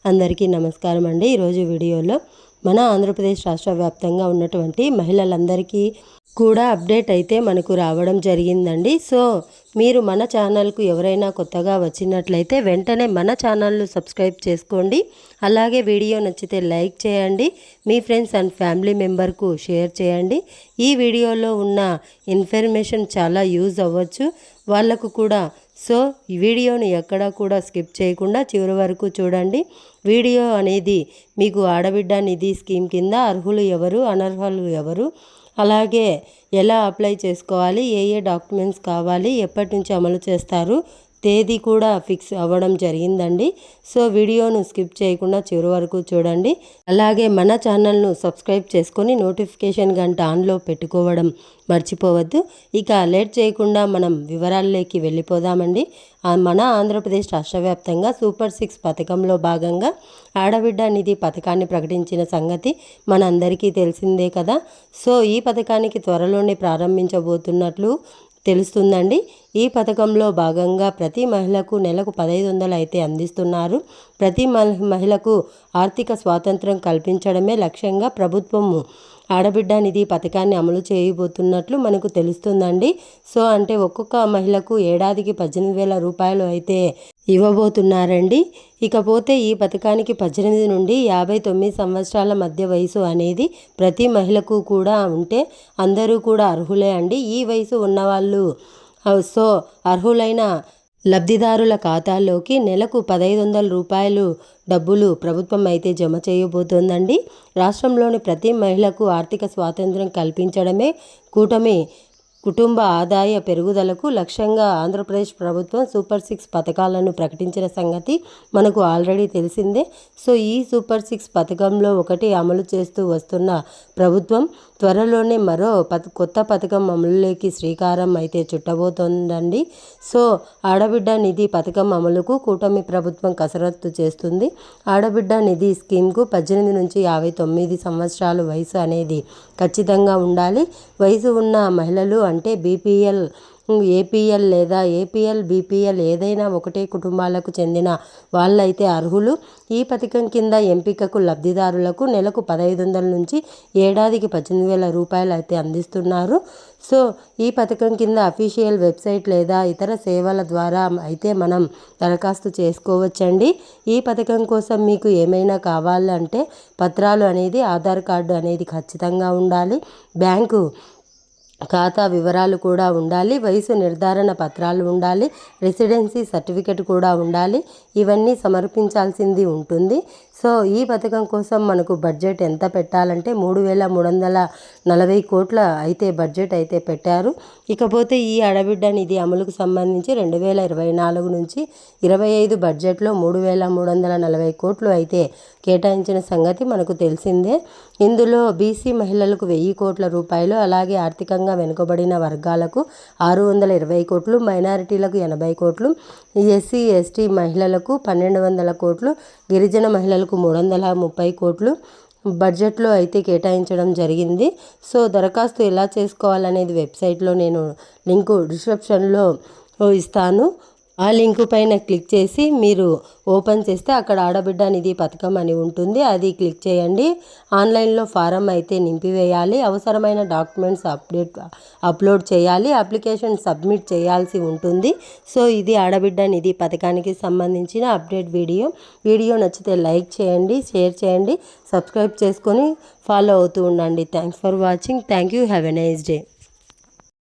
అందరికీ నమస్కారం అండి. ఈరోజు వీడియోలో మన ఆంధ్రప్రదేశ్ రాష్ట్ర వ్యాప్తంగా ఉన్నటువంటి మహిళలందరికీ కూడా అప్డేట్ అయితే మనకు రావడం జరిగిందండి. సో మీరు మన ఛానల్కు ఎవరైనా కొత్తగా వచ్చినట్లయితే వెంటనే మన ఛానల్ను సబ్స్క్రైబ్ చేసుకోండి. అలాగే వీడియో నచ్చితే లైక్ చేయండి, మీ ఫ్రెండ్స్ అండ్ ఫ్యామిలీ మెంబర్కు షేర్ చేయండి. ఈ వీడియోలో ఉన్న ఇన్ఫర్మేషన్ చాలా యూజ్ అవ్వచ్చు వాళ్ళకు కూడా. సో ఈ వీడియోని ఎక్కడా కూడా స్కిప్ చేయకుండా చివరి వరకు చూడండి. వీడియో అనేది మీకు ఆడబిడ్డ నిధి స్కీమ్ కింద అర్హులు ఎవరు, అనర్హులు ఎవరు, అలాగే ఎలా అప్లై చేసుకోవాలి, ఏ డాక్యుమెంట్స్ కావాలి, ఎప్పటి నుంచి అమలు చేస్తారు, తేదీ కూడా ఫిక్స్ అవ్వడం జరిగిందండి. సో వీడియోను స్కిప్ చేయకుండా చివరి వరకు చూడండి. అలాగే మన ఛానల్ను సబ్స్క్రైబ్ చేసుకొని నోటిఫికేషన్ గంట ఆన్లో పెట్టుకోవడం మర్చిపోవద్దు. ఇక లేట్ చేయకుండా మనం వివరాల్లోకి వెళ్ళిపోదామండి. మన ఆంధ్రప్రదేశ్ రాష్ట్ర వ్యాప్తంగా సూపర్ 6 పథకంలో భాగంగా ఆడబిడ్డ నిధి పథకాన్ని ప్రకటించిన సంగతి మనందరికీ తెలిసిందే కదా. సో ఈ పథకానికి త్వరలోనే ప్రారంభించబోతున్నట్లు తెలుస్తుందండి. ఈ పథకంలో భాగంగా ప్రతి మహిళకు నెలకు 1500 అయితే అందిస్తున్నారు. ప్రతి మహిళకు ఆర్థిక స్వాతంత్రం కల్పించడమే లక్ష్యంగా ప్రభుత్వము ఆడబిడ్డ నిధి పథకాన్ని అమలు చేయబోతున్నట్లు మనకు తెలుస్తుందండి. సో అంటే ఒక్కొక్క మహిళకు ఏడాదికి 18,000 రూపాయలు అయితే ఇవ్వబోతున్నారండి. ఇకపోతే ఈ పథకానికి 18 నుండి 59 సంవత్సరాల మధ్య వయసు అనేది ప్రతి మహిళకు కూడా ఉంటే అందరూ కూడా అర్హులే అండి. ఈ వయసు ఉన్నవాళ్ళు సో అర్హులైన లబ్ధిదారుల ఖాతాల్లోకి నెలకు 1500 రూపాయలు డబ్బులు ప్రభుత్వం అయితే జమ చేయబోతోందండి. రాష్ట్రంలోని ప్రతి మహిళకు ఆర్థిక స్వాతంత్రం కల్పించడమే కూటమి కుటుంబ ఆదాయ పెరుగుదలకు లక్ష్యంగా ఆంధ్రప్రదేశ్ ప్రభుత్వం సూపర్ 6 పథకాలను ప్రకటించిన సంగతి మనకు ఆల్రెడీ తెలిసిందే. సో ఈ సూపర్ 6 పథకంలో ఒకటి అమలు చేస్తూ వస్తున్న ప్రభుత్వం త్వరలోనే మరో కొత్త పథకం అమలులోకి శ్రీకారం అయితే చుట్టబోతోందండి. సో ఆడబిడ్డ నిధి పథకం అమలుకు కూటమి ప్రభుత్వం కసరత్తు చేస్తుంది. ఆడబిడ్డ నిధి స్కీమ్కు 18 నుంచి 59 సంవత్సరాల వయసు అనేది ఖచ్చితంగా ఉండాలి. వయసు ఉన్న మహిళలు అంటే బీపీఎల్, ఏపీఎల్ లేదా ఏపీఎల్, బీపీఎల్ ఏదైనా ఒకటే కుటుంబాలకు చెందిన వాళ్ళైతే అర్హులు. ఈ పథకం కింద ఎంపికకు లబ్ధిదారులకు నెలకు 1500 నుంచి ఏడాదికి 18,000 రూపాయలు అయితే అందిస్తున్నారు. సో ఈ పథకం కింద అఫీషియల్ వెబ్సైట్ లేదా ఇతర సేవల ద్వారా అయితే మనం దరఖాస్తు చేసుకోవచ్చండి. ఈ పథకం కోసం మీకు ఏమైనా కావాలంటే పత్రాలు అనేది ఆధార్ కార్డు అనేది ఖచ్చితంగా ఉండాలి. బ్యాంకు ఖాతా వివరాలు కూడా ఉండాలి. వయసు నిర్ధారణ పత్రాలు ఉండాలి. రెసిడెన్సీ సర్టిఫికెట్ కూడా ఉండాలి. ఇవన్నీ సమర్పించాల్సింది ఉంటుంది. సో ఈ పథకం కోసం మనకు బడ్జెట్ ఎంత పెట్టాలంటే 3,340 కోట్ల అయితే బడ్జెట్ అయితే పెట్టారు. ఇకపోతే ఈ ఆడబిడ్డ నిధి అమలుకు సంబంధించి 2024 నుంచి 25 బడ్జెట్లో 3,340 కోట్లు అయితే కేటాయించిన సంగతి మనకు తెలిసిందే. ఇందులో బీసీ మహిళలకు 1000 కోట్ల రూపాయలు, అలాగే ఆర్థికంగా వెనుకబడిన వర్గాలకు 620 కోట్లు, మైనారిటీలకు 80 కోట్లు, ఎస్సీ ఎస్టీ మహిళలకు 1200 కోట్లు, గిరిజన మహిళలకు 330 కోట్లు బడ్జెట్లో అయితే కేటాయించడం జరిగింది. సో దరఖాస్తు ఎలా చేసుకోవాలనేది వెబ్సైట్లో నేను లింకు డిస్క్రిప్షన్లో ఇస్తాను. ఆ లింకు పైన క్లిక్ చేసి మీరు ఓపెన్ చేస్తే అక్కడ ఆడబిడ్డ నిధి పథకం అని ఉంటుంది. అది క్లిక్ చేయండి. ఆన్లైన్లో ఫారం అయితే నింపివేయాలి. అవసరమైన డాక్యుమెంట్స్ అప్లోడ్ చేయాలి. అప్లికేషన్ సబ్మిట్ చేయాల్సి ఉంటుంది. సో ఇది ఆడబిడ్డ నిధి పథకానికి సంబంధించిన అప్డేట్ వీడియో. వీడియో నచ్చితే లైక్ చేయండి, షేర్ చేయండి, సబ్స్క్రైబ్ చేసుకొని ఫాలో అవుతూ ఉండండి. Thanks for watching. Thank you. Have a nice day.